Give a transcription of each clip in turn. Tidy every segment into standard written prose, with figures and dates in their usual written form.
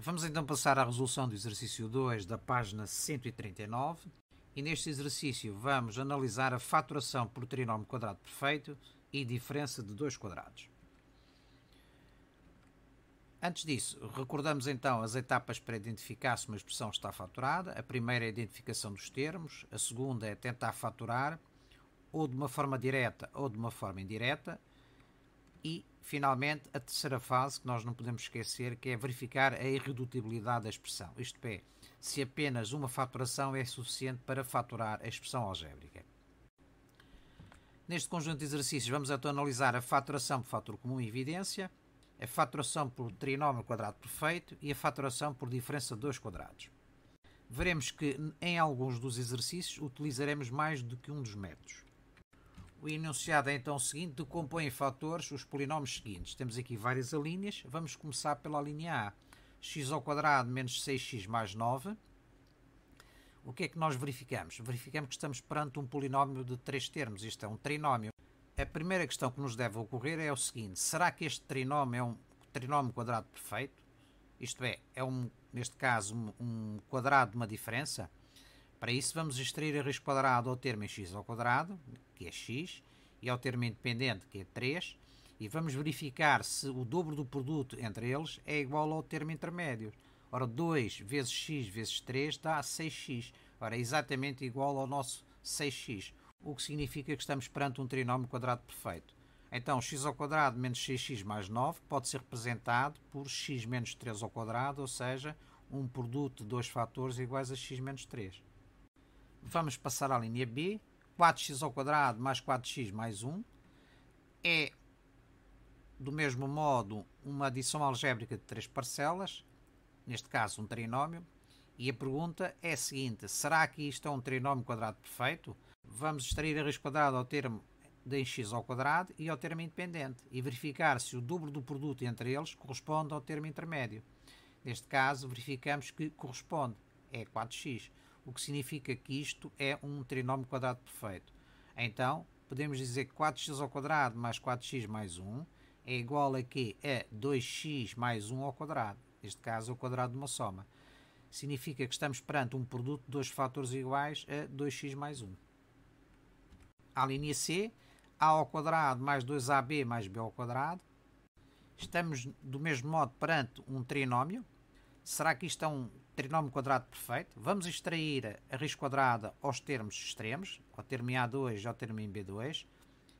Vamos então passar à resolução do exercício 2 da página 139 e neste exercício vamos analisar a faturação por trinómio quadrado perfeito e diferença de dois quadrados. Antes disso, recordamos então as etapas para identificar se uma expressão está faturada. A primeira é a identificação dos termos, a segunda é tentar faturar ou de uma forma direta ou de uma forma indireta e, finalmente, a terceira fase que nós não podemos esquecer, que é verificar a irredutibilidade da expressão, isto é, se apenas uma faturação é suficiente para faturar a expressão algébrica. Neste conjunto de exercícios vamos então analisar a faturação por fator comum e evidência, a faturação por trinómio quadrado perfeito e a faturação por diferença de dois quadrados. Veremos que em alguns dos exercícios utilizaremos mais do que um dos métodos. O enunciado é então o seguinte: decompõe em fatores os polinómios seguintes. Temos aqui várias alíneas, vamos começar pela linha A. X ao quadrado menos 6x mais 9. O que é que nós verificamos? Verificamos que estamos perante um polinómio de três termos, isto é um trinómio. A primeira questão que nos deve ocorrer é o seguinte: será que este trinómio é um trinómio quadrado perfeito? Isto é neste caso, um quadrado de uma diferença? Para isso vamos extrair a raiz quadrada ao termo em x ao quadrado, que é x, e ao termo independente, que é 3, e vamos verificar se o dobro do produto entre eles é igual ao termo intermédio. Ora, 2 vezes x vezes 3 dá 6x. Ora, é exatamente igual ao nosso 6x, o que significa que estamos perante um trinómio quadrado perfeito. Então, x ao quadrado menos 6x mais 9 pode ser representado por x menos 3 ao quadrado, ou seja, um produto de dois fatores iguais a x menos 3. Vamos passar à linha B. 4x ao quadrado mais 4x mais 1 é, do mesmo modo, uma adição algébrica de três parcelas, neste caso um trinómio, e a pergunta é a seguinte: será que isto é um trinómio quadrado perfeito? Vamos extrair a raiz quadrada ao termo de x ao quadrado e ao termo independente e verificar se o dobro do produto entre eles corresponde ao termo intermédio. Neste caso, verificamos que corresponde, é 4x, o que significa que isto é um trinómio quadrado perfeito. Então, podemos dizer que 4x ao quadrado mais 4x mais 1 é igual a quê? A 2x mais 1 ao quadrado. Neste caso, o quadrado de uma soma. Significa que estamos perante um produto de dois fatores iguais a 2x mais 1. À linha C, a ao quadrado mais 2ab mais b ao quadrado. Estamos, do mesmo modo, perante um trinómio. Será que isto é um trinómio quadrado perfeito? Vamos extrair a raiz quadrada aos termos extremos, ao termo em A2 e ao termo em B2.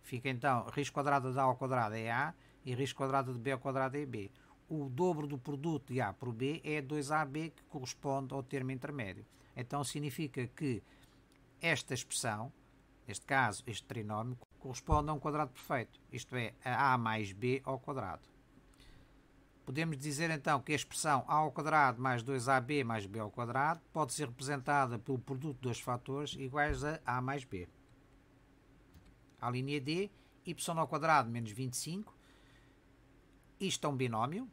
Fica então, a raiz quadrada de A ao quadrado é A e a raiz quadrada de B ao quadrado é B. O dobro do produto de A por B é 2AB, que corresponde ao termo intermédio. Então significa que esta expressão, neste caso este trinómio, corresponde a um quadrado perfeito, isto é, a mais B ao quadrado. Podemos dizer então que a expressão a ao quadrado mais 2ab mais b ao quadrado pode ser representada pelo produto de dois fatores iguais a mais b. À linha D, y ao quadrado menos 25. Isto é um binómio,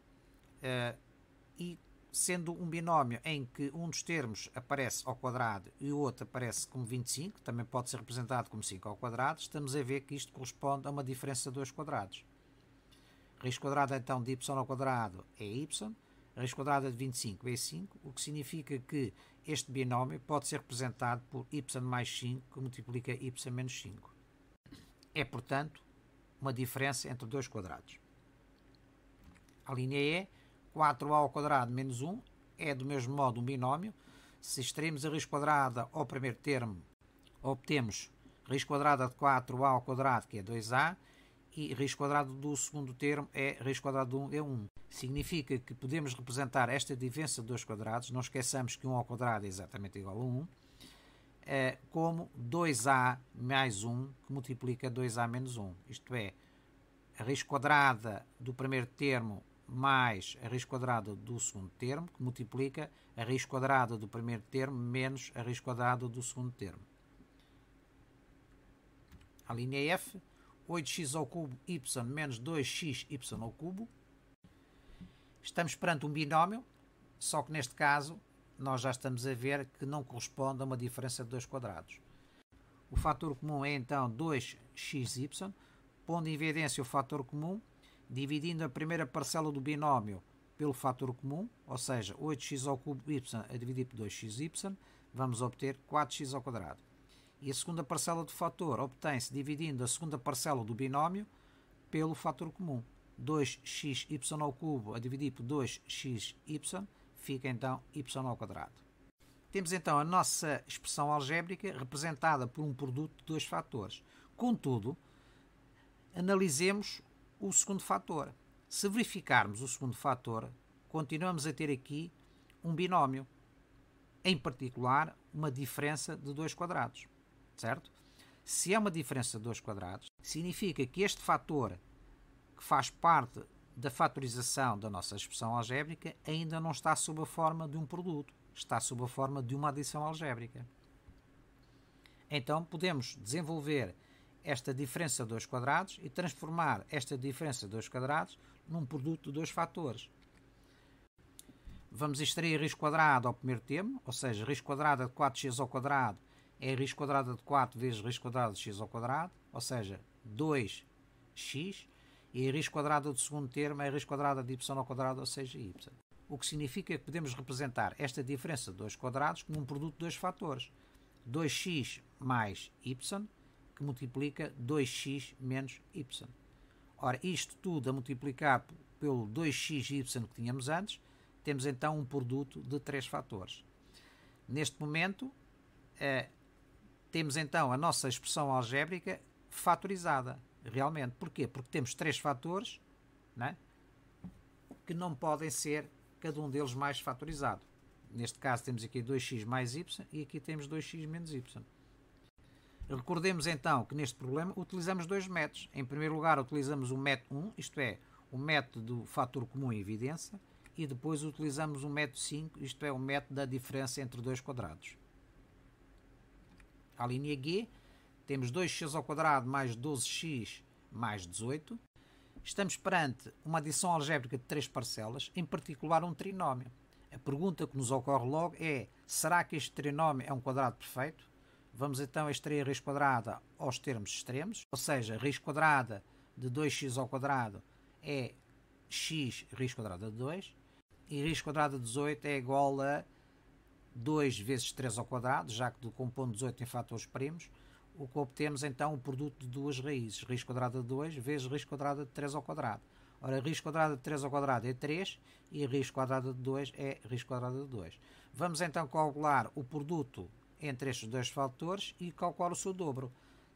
e sendo um binómio em que um dos termos aparece ao quadrado e o outro aparece como 25, também pode ser representado como 5 ao quadrado, estamos a ver que isto corresponde a uma diferença de dois quadrados. A raiz quadrada então de y ao quadrado é y, a raiz quadrada de 25 é 5, o que significa que este binómio pode ser representado por y mais 5, que multiplica y menos 5. É, portanto, uma diferença entre dois quadrados. A linha E, 4a ao quadrado menos 1, é do mesmo modo um binómio. Se extrairmos a raiz quadrada ao primeiro termo, obtemos raiz quadrada de 4a ao quadrado, que é 2a, e raiz quadrada do segundo termo é raiz quadrada de 1 é 1. Significa que podemos representar esta diferença de dois quadrados, não esqueçamos que 1 ao quadrado é exatamente igual a 1, como 2a mais 1, que multiplica 2a menos 1. Isto é, a raiz quadrada do primeiro termo mais a raiz quadrada do segundo termo, que multiplica a raiz quadrada do primeiro termo menos a raiz quadrada do segundo termo. A linha F, 8x ao cubo y menos 2xy ao cubo. Estamos perante um binómio, só que neste caso nós já estamos a ver que não corresponde a uma diferença de dois quadrados. O fator comum é então 2xy, pondo em evidência o fator comum, dividindo a primeira parcela do binómio pelo fator comum, ou seja, 8x ao cubo y a dividir por 2xy, vamos obter 4x ao quadrado. E a segunda parcela do fator obtém-se dividindo a segunda parcela do binómio pelo fator comum. 2xy ao cubo a dividir por 2xy, fica então y ao quadrado. Temos então a nossa expressão algébrica representada por um produto de dois fatores. Contudo, analisemos o segundo fator. Se verificarmos o segundo fator, continuamos a ter aqui um binómio, em particular uma diferença de 2 quadrados, certo? Se é uma diferença de 2 quadrados, significa que este fator, que faz parte da fatorização da nossa expressão algébrica, ainda não está sob a forma de um produto, está sob a forma de uma adição algébrica. Então podemos desenvolver esta diferença de 2 quadrados e transformar esta diferença de 2 quadrados num produto de dois fatores. Vamos extrair raiz quadrada ao primeiro termo, ou seja, raiz quadrada de 4x ao quadrado é raiz quadrada de 4 vezes raiz quadrada de x ao quadrado, ou seja, 2x, e a raiz quadrada do segundo termo é raiz quadrada de y ao quadrado, ou seja, y. O que significa que podemos representar esta diferença de 2 quadrados como um produto de dois fatores. 2x mais y, que multiplica 2x menos y. Ora, isto tudo a multiplicar pelo 2xy que tínhamos antes, temos então um produto de 3 fatores. Neste momento, temos então a nossa expressão algébrica fatorizada, realmente. Porquê? Porque temos 3 fatores, né, que não podem ser cada um deles mais fatorizado. Neste caso temos aqui 2x mais y e aqui temos 2x menos y. Recordemos então que neste problema utilizamos dois métodos. Em primeiro lugar utilizamos o método 1, isto é, o método do fator comum em evidência, e depois utilizamos o método 5, isto é, o método da diferença entre dois quadrados. A linha G, temos 2x ao quadrado mais 12x mais 18. Estamos perante uma adição algébrica de 3 parcelas, em particular um trinómio. A pergunta que nos ocorre logo é: será que este trinómio é um quadrado perfeito? Vamos então extrair a raiz quadrada aos termos extremos, ou seja, a raiz quadrada de 2x ao quadrado é x raiz quadrada de 2, e a raiz quadrada de 18 é igual a 2 vezes 3 ao quadrado, já que compondo 18 em fatores primos, o que obtemos então o produto de duas raízes, raiz quadrada de 2 vezes raiz quadrada de 3 ao quadrado. Ora, a raiz quadrada de 3 ao quadrado é 3 e a raiz quadrada de 2 é raiz quadrada de 2. Vamos então calcular o produto entre estes dois fatores e calcular o seu dobro.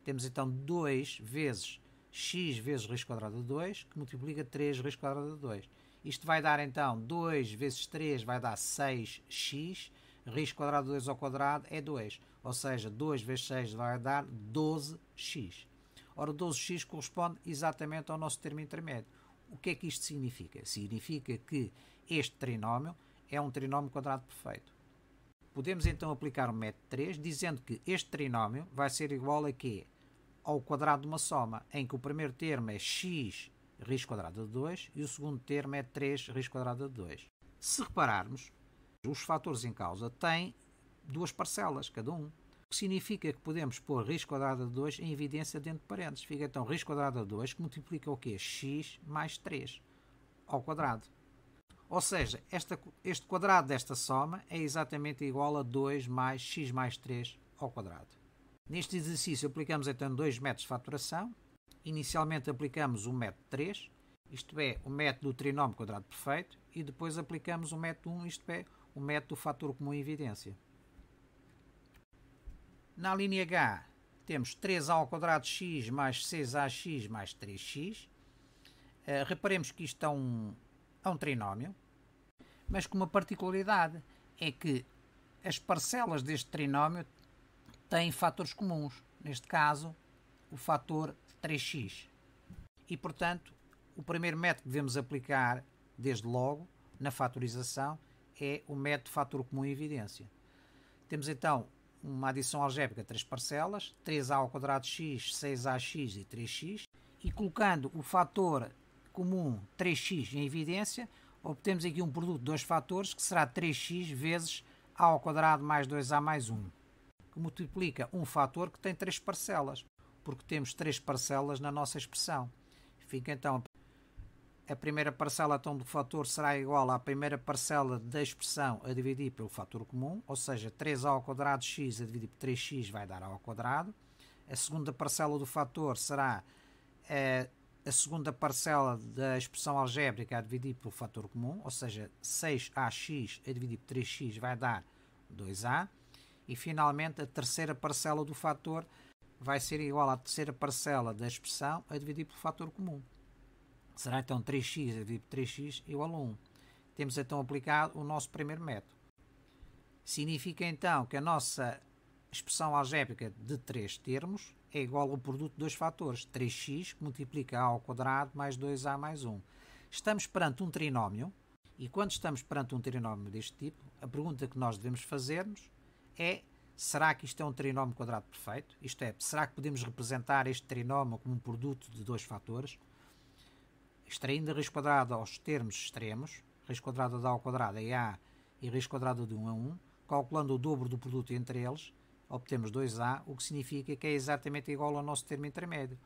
Temos então 2 vezes x vezes raiz quadrada de 2, que multiplica 3 raiz quadrada de 2. Isto vai dar então 2 vezes 3 vai dar 6x, raiz quadrada de 2 ao quadrado é 2, ou seja, 2 vezes 6 vai dar 12x. Ora, 12x corresponde exatamente ao nosso termo intermédio. O que é que isto significa? Significa que este trinómio é um trinómio quadrado perfeito. Podemos então aplicar o método 3, dizendo que este trinómio vai ser igual a quê? Ao quadrado de uma soma, em que o primeiro termo é x raiz quadrada de 2 e o segundo termo é 3 raiz quadrada de 2. Se repararmos, os fatores em causa têm duas parcelas, cada um. O que significa que podemos pôr raiz quadrada de 2 em evidência dentro de parênteses. Fica então raiz quadrada de 2 que multiplica o quê? X mais 3 ao quadrado. Ou seja, este quadrado desta soma é exatamente igual a 2 mais x mais 3 ao quadrado. Neste exercício aplicamos então dois métodos de fatoração. Inicialmente aplicamos o método 3, isto é, o método do trinómio quadrado perfeito, e depois aplicamos o método 1, isto é, o método do fator comum em evidência. Na linha H temos 3a ao quadrado x mais 6ax mais 3x. Reparemos que isto é um trinómio, mas com uma particularidade, é que as parcelas deste trinómio têm fatores comuns, neste caso o fator 3x. E portanto, o primeiro método que devemos aplicar desde logo na fatorização é o método fator comum em evidência. Temos então uma adição algébrica de 3 parcelas, 3a ao quadrado x, 6ax e 3x, e colocando o fator comum 3x em evidência, obtemos aqui um produto de dois fatores que será 3x vezes a ao quadrado mais 2a mais 1, que multiplica um fator que tem 3 parcelas, porque temos 3 parcelas na nossa expressão. Fica então a primeira parcela então do fator será igual à primeira parcela da expressão a dividir pelo fator comum, ou seja, 3a ao quadrado x a dividir por 3x vai dar a ao quadrado. A segunda parcela do fator será a segunda parcela da expressão algébrica a dividir pelo fator comum, ou seja, 6ax a dividir por 3x vai dar 2a. E finalmente a terceira parcela do fator vai ser igual à terceira parcela da expressão a dividir pelo fator comum. Será então 3x a dividir por 3x igual a 1. Temos então aplicado o nosso primeiro método. Significa então que a nossa expressão algébrica de 3 termos é igual ao produto de dois fatores, 3x que multiplica a ao quadrado mais 2a mais 1. Estamos perante um trinómio, e quando estamos perante um trinómio deste tipo, a pergunta que nós devemos fazer-nos é: será que isto é um trinómio quadrado perfeito? Isto é, será que podemos representar este trinómio como um produto de dois fatores? Extraindo a raiz quadrada aos termos extremos, raiz quadrada de a ao quadrado é a e raiz quadrada de 1 a 1, calculando o dobro do produto entre eles, obtemos 2a, o que significa que é exatamente igual ao nosso termo intermédio.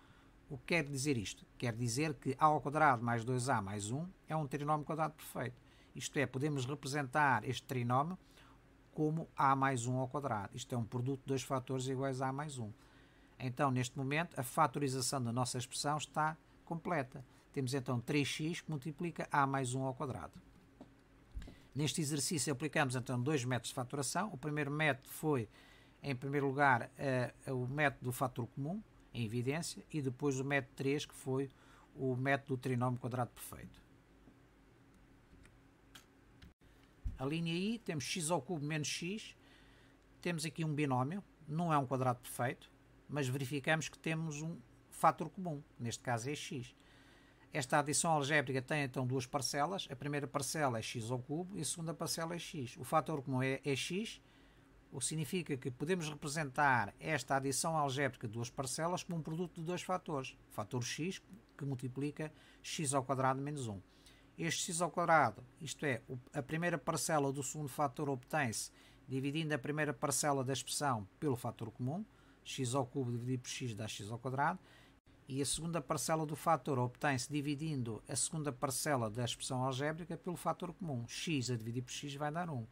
O que quer dizer isto? Quer dizer que a ao quadrado mais 2a mais 1 é um trinómio quadrado perfeito. Isto é, podemos representar este trinómio como a mais 1 ao quadrado. Isto é um produto de dois fatores iguais a mais 1. Então, neste momento, a fatorização da nossa expressão está completa. Temos então 3x que multiplica a mais 1 ao quadrado. Neste exercício aplicamos então dois métodos de fatoração. O primeiro método foi, em primeiro lugar, o método do fator comum, em evidência, e depois o método 3, que foi o método do trinómio quadrado perfeito. A linha I, temos x ao cubo menos x, temos aqui um binómio, não é um quadrado perfeito, mas verificamos que temos um fator comum, neste caso é x. Esta adição algébrica tem então duas parcelas, a primeira parcela é x ao cubo e a segunda parcela é x. O fator comum é x, o que significa que podemos representar esta adição algébrica de duas parcelas como um produto de dois fatores. O fator x que multiplica x ao quadrado menos 1. Este x ao quadrado, isto é, a primeira parcela do segundo fator obtém-se dividindo a primeira parcela da expressão pelo fator comum, x ao cubo dividido por x dá x ao quadrado, e a segunda parcela do fator obtém-se dividindo a segunda parcela da expressão algébrica pelo fator comum, x a dividir por x vai dar 1.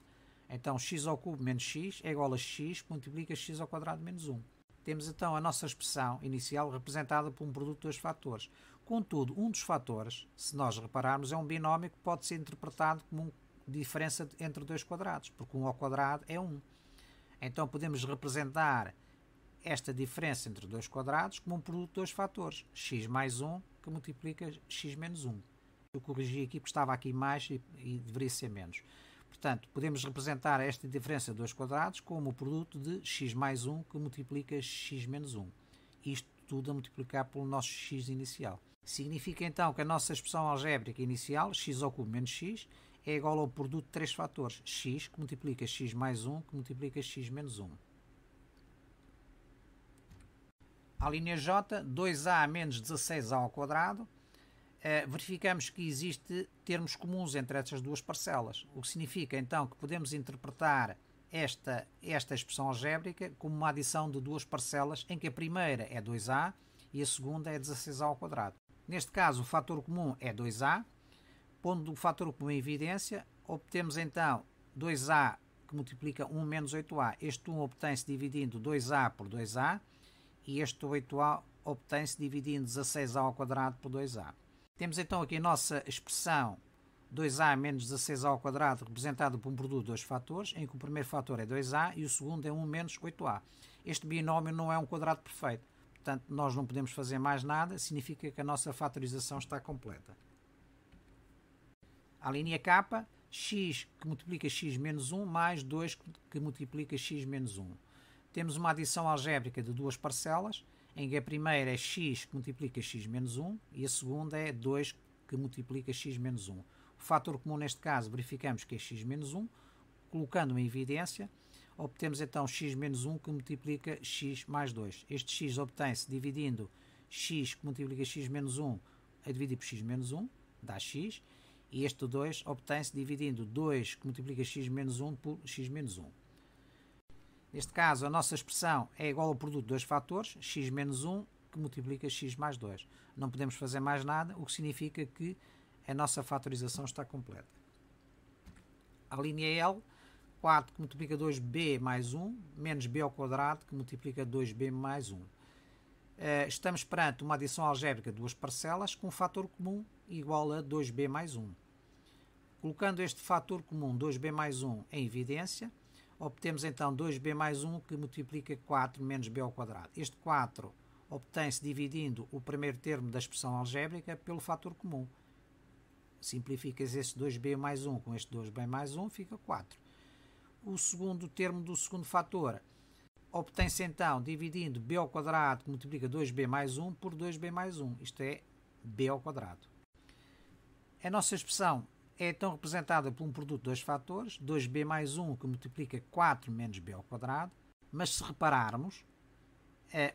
Então, x ao cubo menos x é igual a x que multiplica x ao quadrado menos 1. Temos então a nossa expressão inicial representada por um produto de dois fatores. Contudo, um dos fatores, se nós repararmos, é um binómio que pode ser interpretado como uma diferença entre dois quadrados, porque 1 ao quadrado é 1. Então, podemos representar esta diferença entre dois quadrados como um produto de dois fatores, x mais 1 que multiplica x menos 1. Eu corrigi aqui porque estava aqui mais e deveria ser menos. Portanto, podemos representar esta diferença de dois quadrados como o produto de x mais 1 que multiplica x menos 1. Isto tudo a multiplicar pelo nosso x inicial. Significa então que a nossa expressão algébrica inicial, x ao cubo menos x, é igual ao produto de três fatores, x que multiplica x mais 1 que multiplica x menos 1. A linha J, 2a menos 16a ao quadrado, verificamos que existe termos comuns entre estas duas parcelas, o que significa então que podemos interpretar esta expressão algébrica como uma adição de duas parcelas em que a primeira é 2a e a segunda é 16a ao quadrado. Neste caso o fator comum é 2a, pondo o fator comum em evidência, obtemos então 2a que multiplica 1 menos 8a. Este 1 obtém-se dividindo 2a por 2a e este 8a obtém-se dividindo 16a ao quadrado por 2a. Temos então aqui a nossa expressão 2a menos 16a ao quadrado representada por um produto de dois fatores, em que o primeiro fator é 2a e o segundo é 1 menos 8a. Este binómio não é um quadrado perfeito, portanto nós não podemos fazer mais nada, significa que a nossa fatorização está completa. A linha K, x que multiplica x menos 1 mais 2 que multiplica x menos 1. Temos uma adição algébrica de duas parcelas, em que a primeira é x que multiplica x menos 1 e a segunda é 2 que multiplica x menos 1. O fator comum neste caso verificamos que é x menos 1, colocando em evidência, obtemos então x menos 1 que multiplica x mais 2. Este x obtém-se dividindo x que multiplica x menos 1 a dividir por x menos 1, dá x, e este 2 obtém-se dividindo 2 que multiplica x menos 1 por x menos 1. Neste caso, a nossa expressão é igual ao produto de dois fatores, x menos 1, que multiplica x mais 2. Não podemos fazer mais nada, o que significa que a nossa fatorização está completa. A linha L, 4 que multiplica 2b mais 1, menos b ao quadrado que multiplica 2b mais 1. Estamos perante uma adição algébrica de duas parcelas com um fator comum igual a 2b mais 1. Colocando este fator comum 2b mais 1 em evidência, obtemos então 2b mais 1 que multiplica 4 menos b ao quadrado. Este 4 obtém-se dividindo o primeiro termo da expressão algébrica pelo fator comum. Simplifica-se este 2b mais 1 com este 2b mais 1, fica 4. O segundo termo do segundo fator obtém-se então dividindo b ao quadrado que multiplica 2b mais 1 por 2b mais 1. Isto é b ao quadrado. A nossa expressão é então representada por um produto de dois fatores, 2b mais 1 que multiplica 4 menos b ao quadrado, mas se repararmos,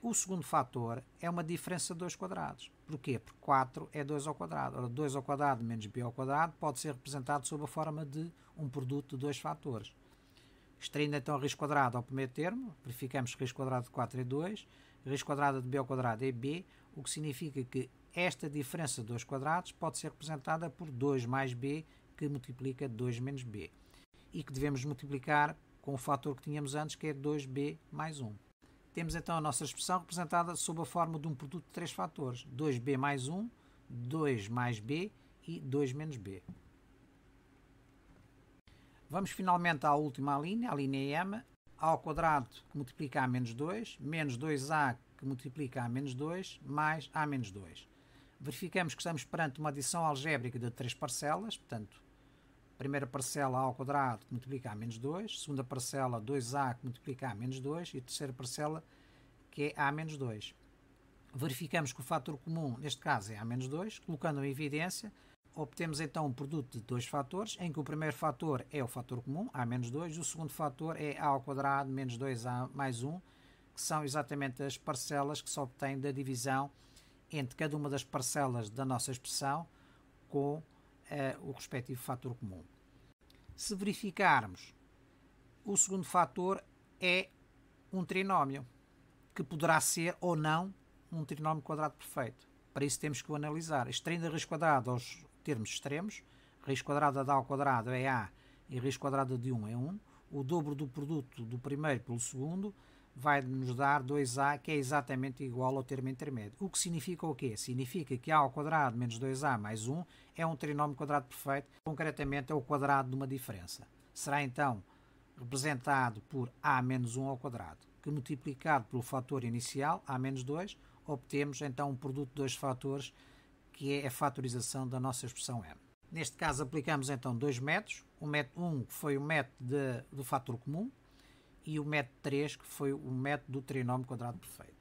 o segundo fator é uma diferença de 2 quadrados. Porquê? Porque 4 é 2 ao quadrado. Ora, 2 ao quadrado menos b ao quadrado pode ser representado sob a forma de um produto de dois fatores. Extraindo então a raiz quadrada ao primeiro termo, verificamos que raiz quadrada de 4 é 2, raiz quadrada de b ao quadrado é b, o que significa que esta diferença de 2 quadrados pode ser representada por 2 mais b, que multiplica 2 menos b, e que devemos multiplicar com o fator que tínhamos antes, que é 2b mais 1. Temos então a nossa expressão representada sob a forma de um produto de três fatores, 2b mais 1, 2 mais b e 2 menos b. Vamos finalmente à última linha, a linha M, a ao quadrado que multiplica a menos 2, menos 2a que multiplica a menos 2, mais a menos 2. Verificamos que estamos perante uma adição algébrica de três parcelas, portanto, primeira parcela a ao quadrado que multiplica a menos 2, segunda parcela 2a que multiplica a menos 2 e terceira parcela que é a menos 2. Verificamos que o fator comum, neste caso, é a menos 2, colocando em evidência, obtemos então um produto de dois fatores, em que o primeiro fator é o fator comum, a menos 2, e o segundo fator é a ao quadrado menos 2a mais 1, que são exatamente as parcelas que se obtêm da divisão entre cada uma das parcelas da nossa expressão com o respectivo fator comum. Se verificarmos, o segundo fator é um trinómio, que poderá ser ou não um trinómio quadrado perfeito. Para isso temos que o analisar. Extraindo a raiz quadrada aos termos extremos, raiz quadrada de a ao quadrado é a e raiz quadrada de 1 é 1, o dobro do produto do primeiro pelo segundo vai nos dar 2a, que é exatamente igual ao termo intermédio. O que significa o quê? Significa que a ao quadrado menos 2a mais 1 é um trinómio quadrado perfeito, concretamente é o quadrado de uma diferença. Será então representado por a menos 1 ao quadrado, que multiplicado pelo fator inicial, a menos 2, obtemos então um produto de dois fatores, que é a fatorização da nossa expressão M. Neste caso aplicamos então dois métodos, o método 1 que foi o método do fator comum e o método 3 que foi o método do trinómio quadrado perfeito.